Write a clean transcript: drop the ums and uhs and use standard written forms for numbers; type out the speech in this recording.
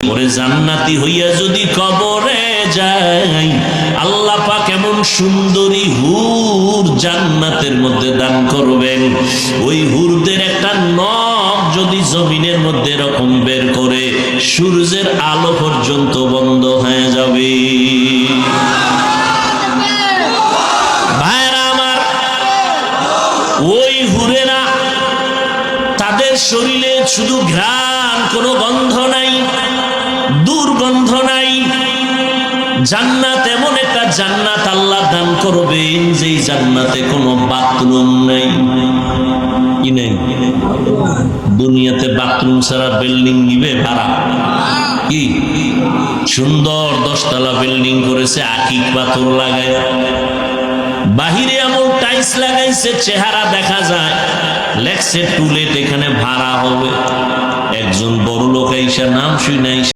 পরে জান্নাতি হইয়া যদি কবরে যায়, আল্লাহ পাক এমন সুন্দরী হুর জান্নাতের মধ্যে দান করবেন। ওই হুরদের একটা নখ যদি জমিনের মধ্যে এরকম বের করে সূর্যের আলো পর্যন্ত বন্ধ হয়ে যাবে। ভাইরা আমার, ওই হুরেরা তাদের শরীরে শুধু ঘ্রাণ, কোনো গন্ধ নাই, দুর্গন্ধ নাই। জান্নাত এমন একটা জান্নাত আল্লাহ দান করবেন যেই জান্নাতে কোনো বাথরুম নাই। কি নেই? দুনিয়াতে বাথরুম ছাড়া বিল্ডিং নিবে ভাড়া। কি সুন্দর 10 তলা বিল্ডিং করেছে, আকিক পাথর লাগায়, বাহিরে এমন টাইলস লাগাইছে, চেহারা দেখা যায়, লেখছে টুলেট, এখানে ভাড়া হবে। একজন বড় লোক আইসা নাম শুই নাই